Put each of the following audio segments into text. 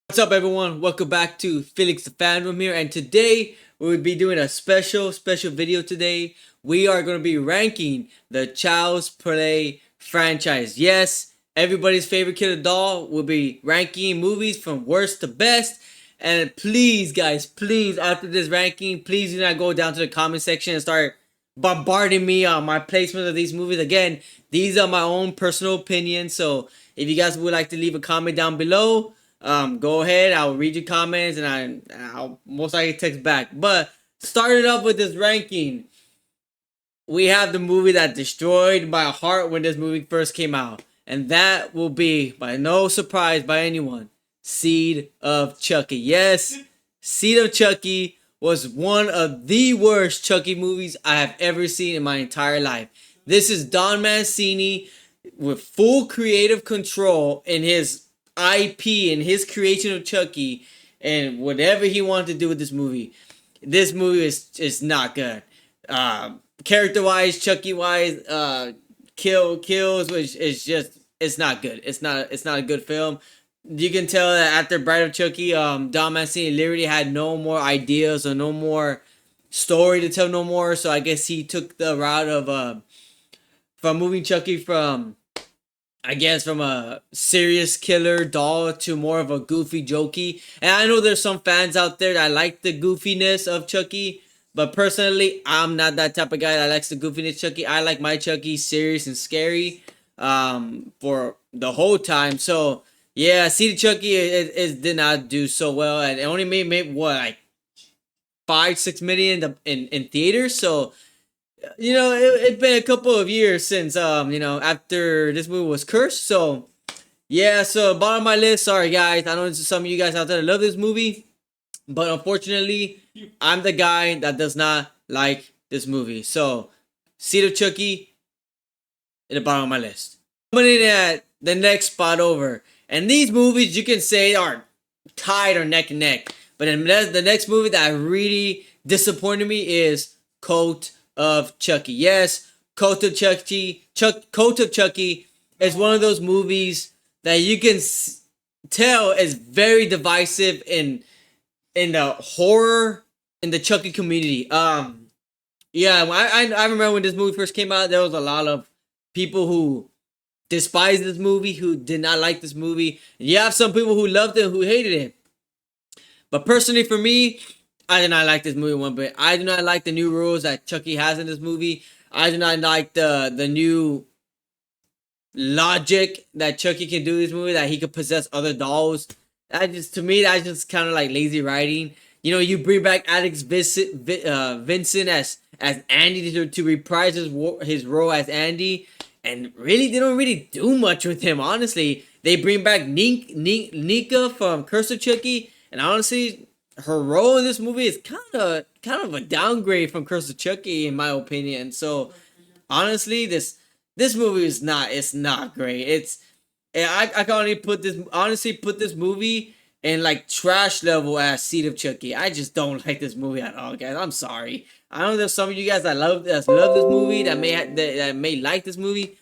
What's up, everyone? Welcome back to Felix the Fandom here, and today we will be doing a special video today. We are going to be ranking the Child's Play franchise. Yes, everybody's favorite killer doll will be ranking movies from worst to best. And please, guys, please, after this ranking, please do not go down to the comment section and start bombarding me on my placement of these movies. Again, these are my own personal opinions, so if you guys would like to leave a comment down below, go ahead. I'll read your comments and I'll most likely text back. But starting off with this ranking, we have the movie that destroyed my heart when this movie first came out, and that will be, by no surprise by anyone, Seed of Chucky. Yes, Seed of Chucky was one of the worst Chucky movies I have ever seen in my entire life. This is Don Mancini with full creative control in his IP and his creation of Chucky and whatever he wanted to do with this movie. This movie is not good. Character wise, Chucky wise, kills, which is just, it's not good. It's not a good film. You can tell that after Bride of Chucky, Don Mancini literally had no more ideas or no more story to tell no more. So I guess he took the route of from moving Chucky from, I guess, from a serious killer doll to more of a goofy jokey. And I know there's some fans out there that like the goofiness of Chucky, but personally, I'm not that type of guy that likes the goofiness of Chucky. I like my Chucky serious and scary for the whole time. So yeah, Seed of Chucky it did not do so well, and it only made what, like 5-6 million in theaters. So it's been a couple of years since after this movie was cursed. So yeah, so bottom of my list. Sorry guys, I know there's some of you guys out there that love this movie, but unfortunately, I'm the guy that does not like this movie. So Seed of Chucky at the bottom of my list. Coming in at the next spot over, and these movies you can say are tied or neck and neck. But then the next movie that really disappointed me is Cult of Chucky. Yes, Cult of Chucky. Cult of Chucky is one of those movies that you can tell is very divisive in the horror in the Chucky community. Yeah, I remember when this movie first came out, there was a lot of people who despised this movie, who did not like this movie. You have some people who loved it, who hated it. But personally, for me, I do not like this movie one bit. I do not like the new rules that Chucky has in this movie. I do not like the new logic that Chucky can do in this movie, that he could possess other dolls. To me, that's just kind of like lazy writing. You bring back Alex Vincent as Andy to reprise his role as Andy, and really they don't really do much with him. Honestly, they bring back Nika from Curse of Chucky, and honestly, her role in this movie is kind of a downgrade from Curse of Chucky, in my opinion. So honestly, this movie is not great. I can only put this movie in like trash level as Seed of Chucky. I just don't like this movie at all, guys. I'm sorry. I know there's some of you guys that love this movie, that may like this movie,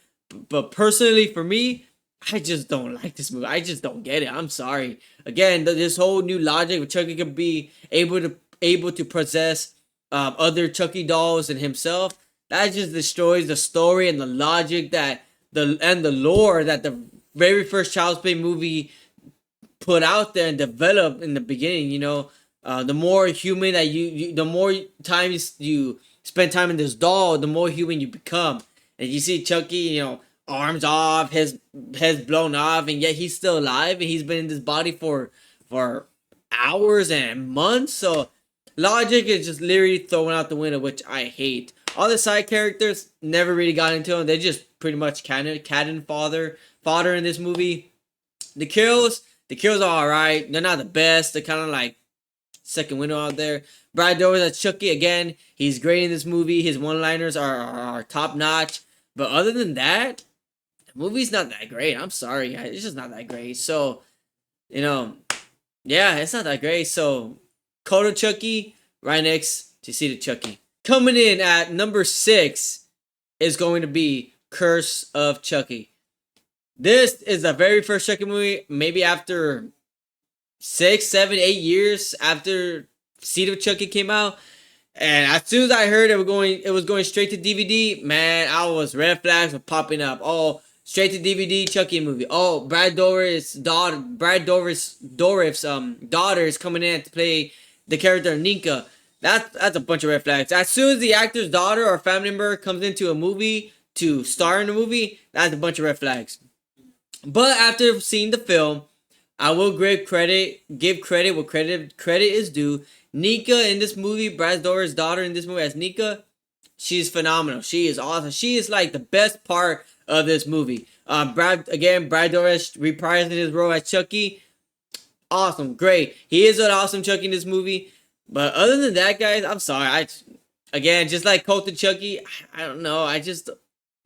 but personally for me, I just don't like this movie. I just don't get it. I'm sorry. Again, this whole new logic with Chucky could be able to possess other Chucky dolls and himself. That just destroys the story and the logic and the lore that the very first Child's Play movie put out there and developed in the beginning. The more human that the more times you spend time in this doll, the more human you become. And you see Chucky, arms off, his head's blown off, and yet he's still alive, and he's been in this body for hours and months. So logic is just literally thrown out the window, which I hate. All the side characters never really got into them. They're just pretty much cannon fodder in this movie. The kills are alright. They're not the best. They're kind of like second window out there. Brad Dourif as Chucky, again, he's great in this movie. His one-liners are top notch. But other than that, the movie's not that great. I'm sorry, guys. It's just not that great. So, yeah, it's not that great. So, Cult of Chucky, right next to Seed of Chucky. Coming in at number 6 is going to be Curse of Chucky. This is the very first Chucky movie, maybe after 6, 7, 8 years after Seed of Chucky came out. And as soon as I heard it was going straight to DVD, man, I was red flags were popping up. Oh, straight to DVD Chucky movie. Oh, Brad Dourif's daughter is coming in to play the character Ninka. That's a bunch of red flags. As soon as the actor's daughter or family member comes into a movie to star in the movie, that's a bunch of red flags. But after seeing the film, I will give credit what credit is due. Nika in this movie, Brad Dourif's daughter in this movie as Nika, she's phenomenal. She is awesome. She is like the best part of this movie. Brad Dourif reprising his role as Chucky. Awesome, great. He is an awesome Chucky in this movie. But other than that, guys, I'm sorry. Again, just like Colt and Chucky, I don't know. I just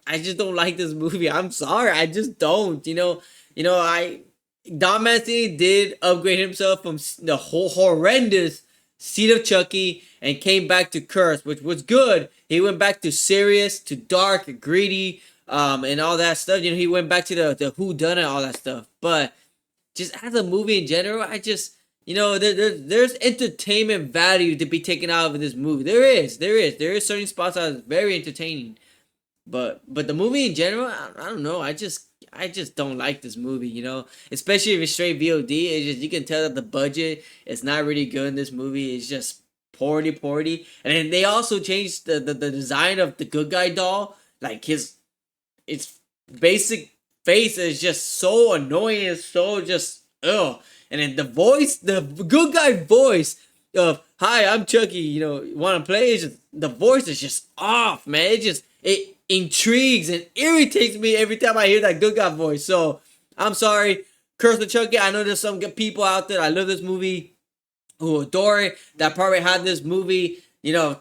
don't like this movie. I'm sorry. I just don't. I Don Mancini did upgrade himself from the whole horrendous Seed of Chucky and came back to Curse, which was good. He went back to serious, to dark, greedy, and all that stuff. He went back to the who done it, all that stuff. But just as a movie in general, there's entertainment value to be taken out of this movie. There is certain spots that are very entertaining. But the movie in general, I don't know. I just don't like this movie, especially if it's straight VOD. It's just you can tell that the budget is not really good in this movie. It's just poorly. And then they also changed the design of the good guy doll. Like its basic face is just so annoying. It's so just ugh. And then the good guy voice of "Hi, I'm Chucky." Want to play? It's just the voice is just off, man. It intrigues and irritates me every time I hear that good guy voice. So I'm sorry, Curse of Chucky. I know there's some good people out there. I love this movie who adore it. That probably had this movie,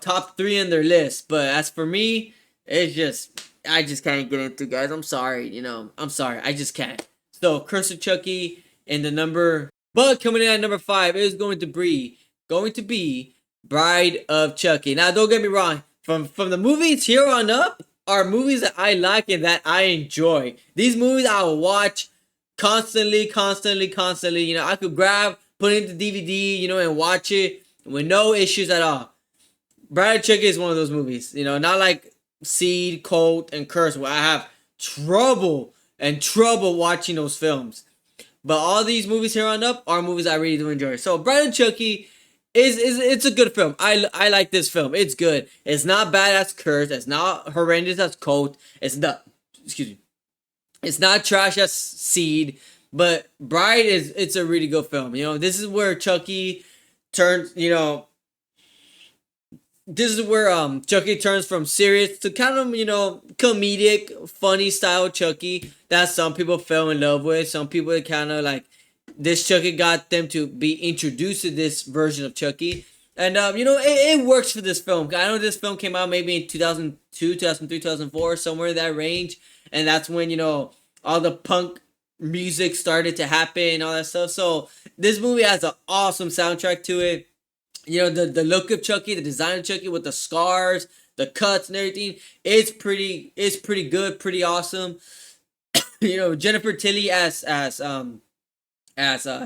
top 3 in their list. But as for me, I just can't get into it, guys. I'm sorry. I'm sorry. I just can't. So Curse of Chucky in the number, but coming in at number 5 is going to be Bride of Chucky. Now don't get me wrong. From the movies here on up are movies that I like and that I enjoy. These movies I will watch constantly. I could put it into DVD, and watch it with no issues at all. Bride of Chucky is one of those movies, not like Seed, Colt, and Curse where I have trouble watching those films. But all these movies here on up are movies I really do enjoy. So Bride of Chucky it's a good film. I like this film. It's good. It's not bad as Curse. It's not horrendous as Colt. It's not trash as Seed. But Bride it's a really good film. This is where Chucky turns. This is where Chucky turns from serious to kind of comedic, funny style Chucky that some people fell in love with. Some people kind of like. This Chucky got them to be introduced to this version of Chucky. And, it works for this film. I know this film came out maybe in 2002, 2003, 2004, somewhere in that range. And that's when, all the punk music started to happen and all that stuff. So this movie has an awesome soundtrack to it. The look of Chucky, the design of Chucky with the scars, the cuts and everything. It's pretty good, pretty awesome. Jennifer Tilly as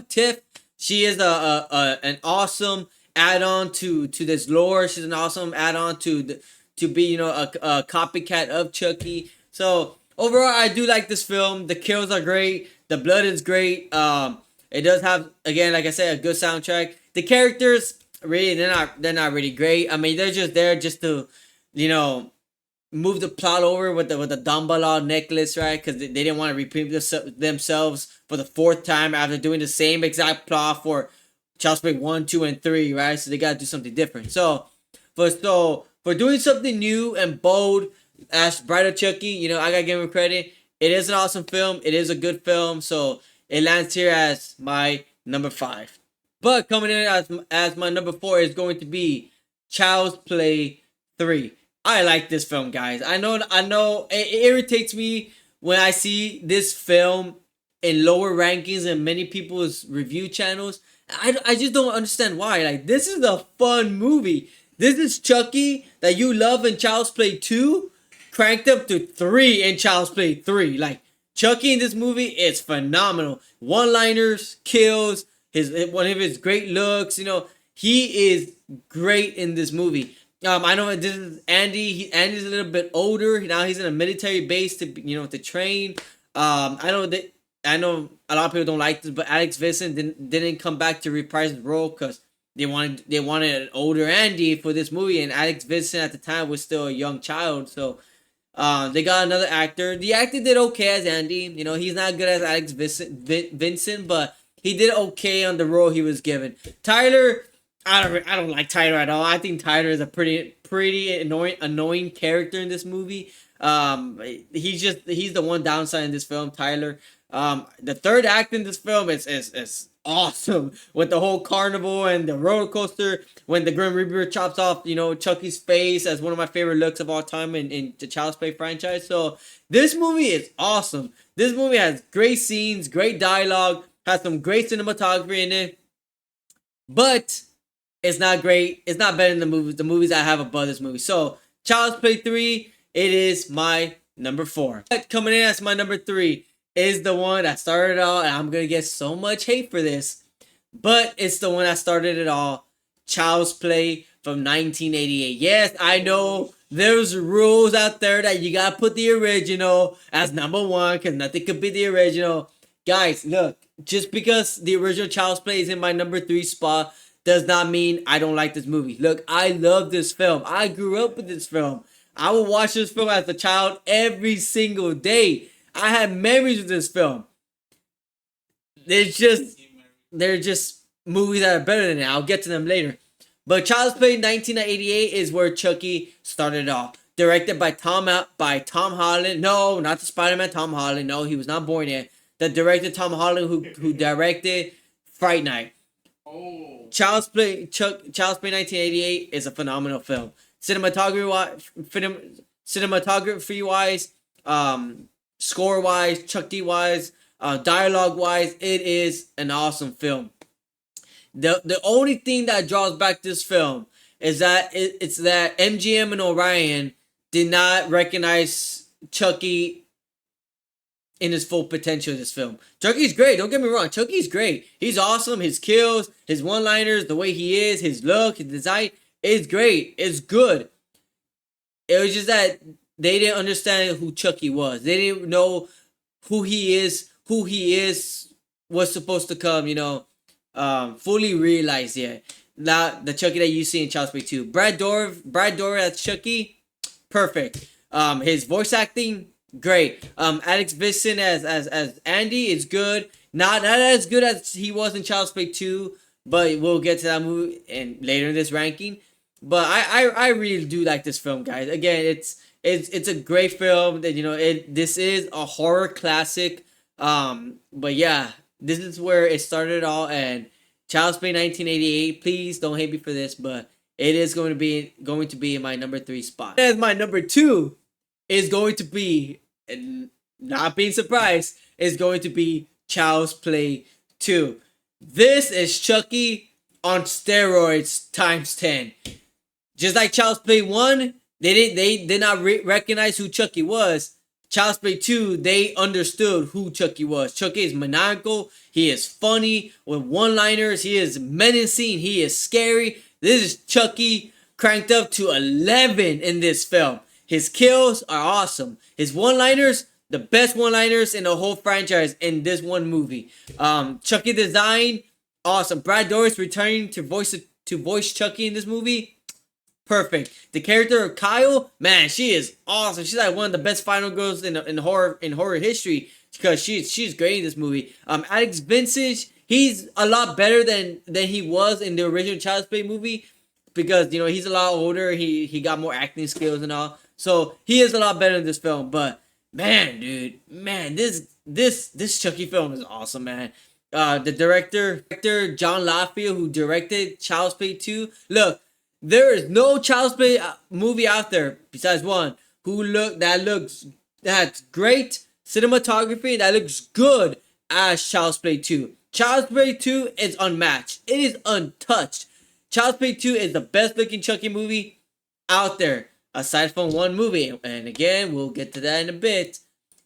Tiff. She is an awesome add-on to this lore. She's an awesome add-on to be a copycat of Chucky. So overall, I do like this film. The kills are great. The blood is great. It does have, again, like I said, a good soundtrack. The characters really they're not really great. I mean, they're just there just to move the plot over with the Dumbledore necklace, right? Because they didn't want to repeat themselves for the 4th time after doing the same exact plot for Child's Play 1, 2, and 3, right? So they gotta do something different. So for doing something new and bold as Bride of Chucky, I gotta give him credit. It is an awesome film. It is a good film. So it lands here as my number 5. But coming in as my number 4 is going to be Child's Play 3. I like this film, guys. I know it irritates me when I see this film in lower rankings in many people's review channels. I just don't understand why. Like, this is a fun movie. This is Chucky that you love in Child's Play 2 cranked up to 3 in Child's Play 3. Like, Chucky in this movie is phenomenal. One-liners, kills, his one of his great looks. You know, he is great in this movie. I know this is Andy. Andy's a little bit older now. He's in a military base to train. I know a lot of people don't like this, but Alex Vincent didn't come back to reprise his role because they wanted an older Andy for this movie, and Alex Vincent at the time was still a young child. So they got another actor. The actor did okay as Andy. You know, he's not good as Alex Vincent, but he did okay on the role he was given. Tyler, I don't like Tyler at all. I think Tyler is a pretty annoying character in this movie. He's the one downside in this film, Tyler. The third act in this film is awesome with the whole carnival and the roller coaster when the Grim Reaper chops off, Chucky's face as one of my favorite looks of all time in the Child's Play franchise. So this movie is awesome. This movie has great scenes, great dialogue, has some great cinematography in it, but it's not great. It's not better than the movies I have above this movie. So Child's Play 3, it is my number 4. But coming in as my number 3 is the one that started it all, and I'm gonna get so much hate for this, but it's the one that started it all. Child's Play from 1988. Yes, I know there's rules out there that you gotta put the original as number 1 because nothing could be the original. Guys, look, just because the original Child's Play is in my number 3 spot does not mean I don't like this movie. Look, I love this film. I grew up with this film. I would watch this film as a child every single day. I have memories of this film. They're just movies that are better than it. I'll get to them later. But Child's Play 1988 is where Chucky started off. Directed by Tom Holland. No, not the Spider-Man Tom Holland. No, he was not born yet. The director Tom Holland who directed Fright Night. Oh. Child's Play 1988 is a phenomenal film. Cinematography wise, score wise, Chucky wise, dialogue wise, it is an awesome film. The only thing that draws back this film is that it's that MGM and Orion did not recognize Chucky in his full potential in this film. Chucky's great, don't get me wrong. Chucky's great. He's awesome. His kills, his one-liners, the way he is, his look, his design is great. It's good. It was just that they didn't understand who Chucky was. They didn't know who he is was supposed to come, fully realized yet. Not the Chucky that you see in Child's Play 2. Brad Dourif as Chucky, perfect. His voice acting, great. Alex Vincent as Andy is good. Not as good as he was in Child's Play 2, but we'll get to that movie and later in this ranking. But I really do like this film, guys. Again, it's a great film. That this is a horror classic. But yeah, this is where it started all. And Child's Play 1988. Please don't hate me for this, but it is going to be in my number 3 spot. As my number 2 is going to be, and not being surprised, is going to be Child's Play 2. This is Chucky on steroids times 10. Just like Child's Play 1, they did not recognize who Chucky was. Child's Play 2, they understood who Chucky was. Chucky is maniacal. He is funny with one-liners. He is menacing. He is scary. This is Chucky cranked up to 11 in this film. His kills are awesome. His one-liners, the best one-liners in the whole franchise in this one movie. Chucky design, awesome. Brad Dourif returning to voice Chucky in this movie. Perfect. The character of Kyle, man, she is awesome. She's like one of the best final girls in horror history because she's great in this movie. Alex Vincent, he's a lot better than he was in the original Child's Play movie because he's a lot older. He got more acting skills and all, so he is a lot better in this film. But man, dude, this Chucky film is awesome, man. The director John LaFia, who directed Child's Play 2, look. There is no Child's Play movie out there besides one that's great cinematography that looks good as Child's Play 2. Child's Play 2 is unmatched. It is untouched. Child's Play 2 is the best looking Chucky movie out there aside from one movie. And again, we'll get to that in a bit.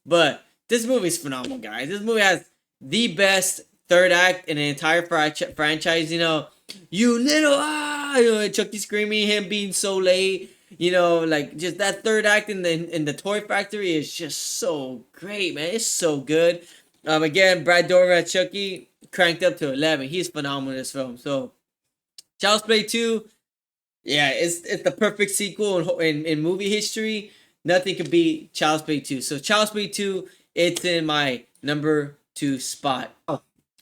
But this movie is phenomenal, guys. This movie has the best third act in an entire franchise. You little Chucky screaming, him being so late. Like just that third act in the Toy Factory is just so great, man. It's so good. Again, Brad Dourif as Chucky cranked up to 11. He's phenomenal in this film. So, Child's Play 2, yeah, it's the perfect sequel in movie history. Nothing could beat Child's Play 2. So, Child's Play 2, it's in my number 2 spot.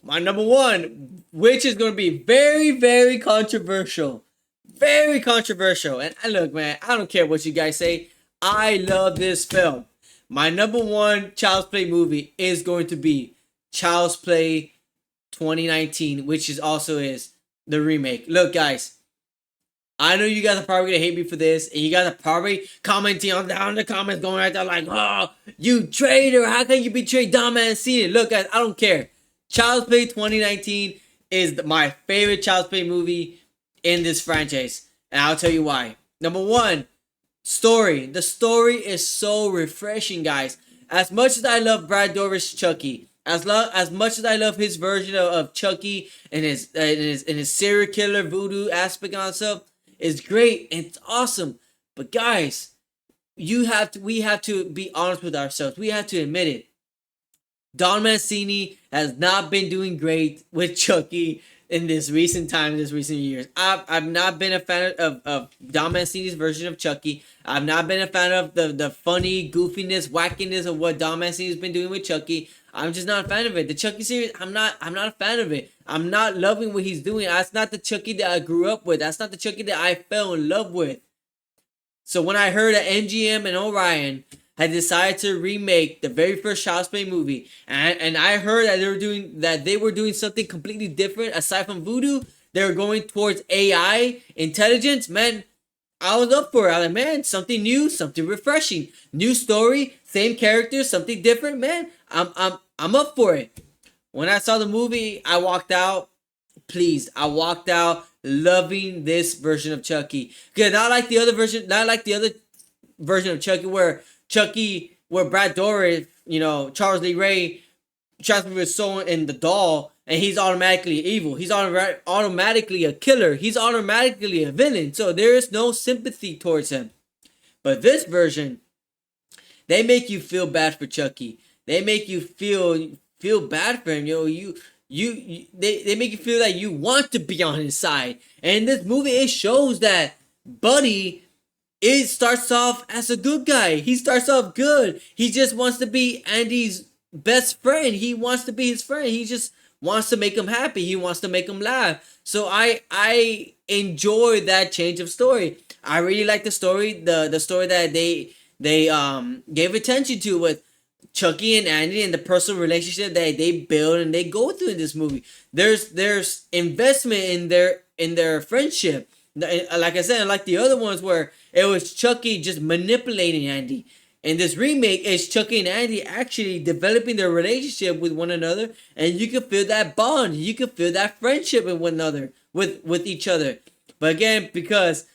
My number 1, which is going to be very, very controversial. Very controversial. And look, man, I don't care what you guys say. I love this film. My number 1 Child's Play movie is going to be Child's Play 2019, which is also the remake. Look, guys, I know you guys are probably gonna hate me for this, and you guys are probably commenting on down in the comments, going right there like, "Oh, you traitor! How can you betray Don Mancini?" Look, guys, I don't care. Child's Play 2019 is my favorite Child's Play movie in this franchise, and I'll tell you why. Number 1, story. The story is so refreshing, guys. As much as I love Brad Dourif's Chucky, as much as I love his version of Chucky and his serial killer voodoo aspect on stuff, it's great and it's awesome. But guys, we have to be honest with ourselves. We have to admit it. Don Mancini has not been doing great with Chucky in this recent years. I've not been a fan of Don Mancini's version of Chucky. I've not been a fan of the funny goofiness, wackiness of what Don Mancini's been doing with Chucky. I'm just not a fan of it. The Chucky series, I'm not a fan of it. I'm not loving what he's doing. That's not the Chucky that I grew up with. That's not the Chucky that I fell in love with. So when I heard that MGM and Orion had decided to remake the very first Child's Play movie, and I heard that they were doing something completely different aside from voodoo, they were going towards AI intelligence, man, I was up for it. I was like, man, something new, something refreshing, new story, same characters, something different, man. I'm up for it. When I saw the movie, I walked out pleased. I walked out loving this version of Chucky. Cause not like the other version of Chucky where Brad Dourif, Charles Lee Ray transferred his soul in the doll and he's automatically evil. He's automatically a killer. He's automatically a villain. So there is no sympathy towards him. But this version, they make you feel bad for Chucky. They make you feel bad for him. They make you feel that you want to be on his side. And in this movie, it shows that Buddy starts off as a good guy. He starts off good. He just wants to be Andy's best friend. He wants to be his friend. He just wants to make him happy. He wants to make him laugh. So I enjoy that change of story. I really like the story, the story that they gave attention to with Chucky and Andy and the personal relationship that they build and they go through in this movie. There's investment in their friendship. Like I said, unlike the other ones where it was Chucky just manipulating Andy. In this remake, it's Chucky and Andy actually developing their relationship with one another, and you can feel that bond. You can feel that friendship with one another, with each other. But again, because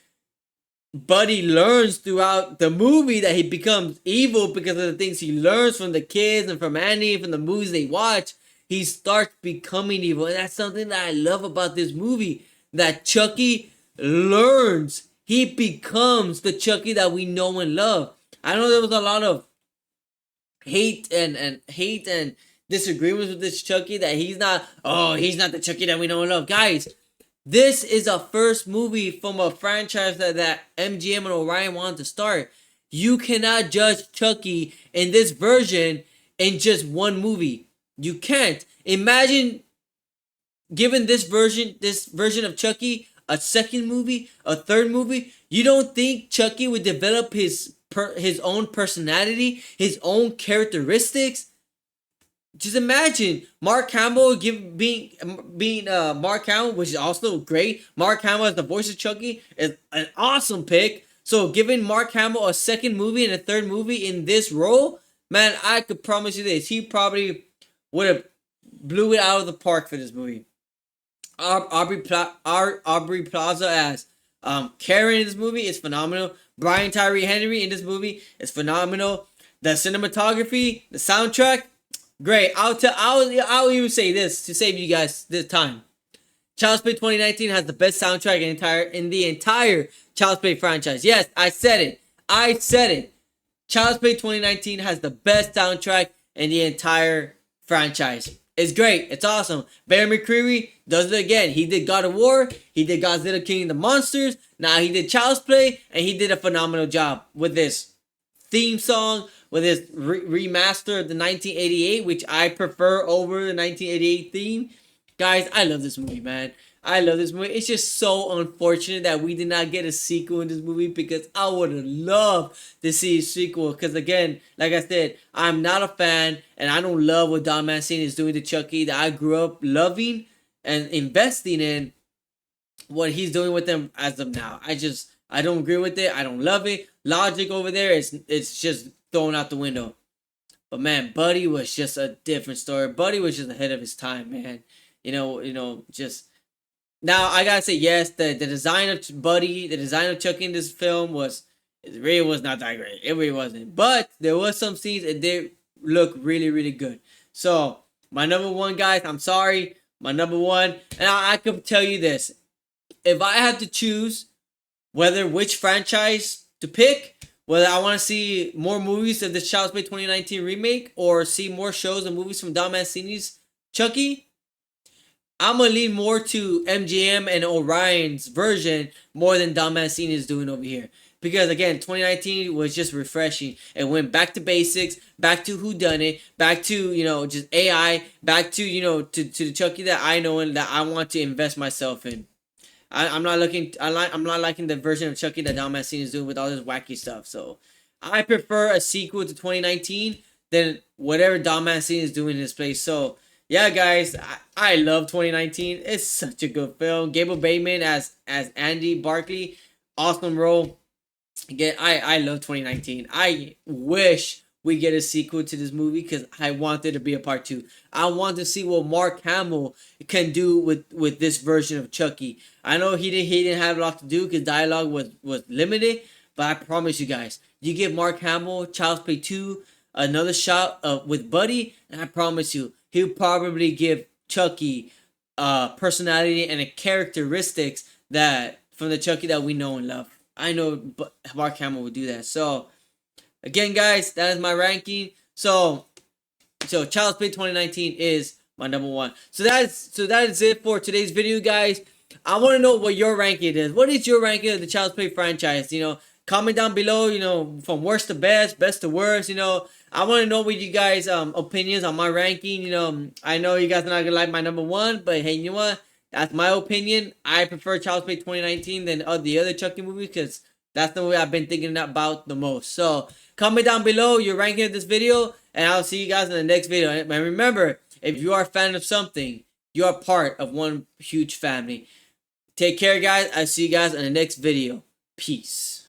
Buddy learns throughout the movie that he becomes evil because of the things he learns from the kids and from Andy and from the movies they watch, he starts becoming evil. And that's something that I love about this movie, that Chucky learns. He becomes the Chucky that we know and love. I know there was a lot of hate and disagreements with this Chucky, that he's not the Chucky that we know and love. Guys, this is a first movie from a franchise that MGM and Orion wanted to start. You cannot judge Chucky in this version in just one movie. You can't. Imagine giving this version of Chucky a second movie, a third movie. You don't think Chucky would develop his own personality, his own characteristics? Just imagine Mark Hamill being Mark Hamill, which is also great. Mark Hamill as the voice of Chucky is an awesome pick. So giving Mark Hamill a second movie and a third movie in this role, man, I could promise you this: he probably would have blew it out of the park for this movie. Aubrey Plaza as Karen in this movie is phenomenal. Brian Tyree Henry in this movie is phenomenal. The cinematography, the soundtrack, Great. I'll even say this to save you guys this time. Child's Play 2019 has the best soundtrack in the entire Child's Play franchise. Yes, I said it. I said it. Child's Play 2019 has the best soundtrack in the entire franchise. It's great. It's awesome. Barry McCreary does it again. He did God of War. He did Godzilla King of the Monsters. Now he did Child's Play, and he did a phenomenal job with this theme song, with his remaster of the 1988, which I prefer over the 1988 theme. Guys, I love this movie, man. I love this movie. It's just so unfortunate that we did not get a sequel in this movie, because I would have loved to see a sequel. Because again, like I said, I'm not a fan, and I don't love what Don Mancini is doing to Chucky, that I grew up loving and investing in. What he's doing with them as of now, I don't agree with it. I don't love it. Logic over there, it's just thrown out the window. But man, Buddy was just a different story. Buddy was just ahead of his time, man. Just now I gotta say, yes, the design of Buddy, the design of Chucky in this film it really was not that great. It really wasn't. But there was some scenes that did look really, really good. So my number one, guys, I'm sorry, my number one, and I could tell you this: if I had to choose which franchise to pick, whether I want to see more movies of the Child's Play 2019 remake or see more shows and movies from Don Mancini's Chucky, I'm going to lean more to MGM and Orion's version more than Don Mancini is doing over here. Because again, 2019 was just refreshing. It went back to basics, back to whodunit, back to, just AI, back to, to the Chucky that I know and that I want to invest myself in. I'm not liking the version of Chucky that Don Mancini is doing with all this wacky stuff. So I prefer a sequel to 2019 than whatever Don Mancini is doing in his place. So yeah, guys, I love 2019. It's such a good film. Gable Bateman as Andy Barkley, awesome role. Again, I love 2019. I wish we get a sequel to this movie, because I want there to be a part 2. I want to see what Mark Hamill can do with this version of Chucky. I know he didn't have a lot to do because dialogue was limited, but I promise you guys, you give Mark Hamill Child's Play 2 another shot with Buddy, and I promise you, he'll probably give Chucky personality and a characteristics that from the Chucky that we know and love. I know Mark Hamill would do that. So again, guys, that is my ranking. So Child's Play 2019 is my number one. So that is it for today's video, guys. I want to know what your ranking is. What is your ranking of the Child's Play franchise? Comment down below, from worst to best, best to worst, I want to know what you guys opinions on my ranking. I know you guys are not gonna like my number one, but hey, you know what? That's my opinion. I prefer Child's Play 2019 than the other Chucky movies, because that's the movie I've been thinking about the most. So comment down below your ranking of this video, and I'll see you guys in the next video. And remember, if you are a fan of something, you are part of one huge family. Take care, guys. I'll see you guys in the next video. Peace.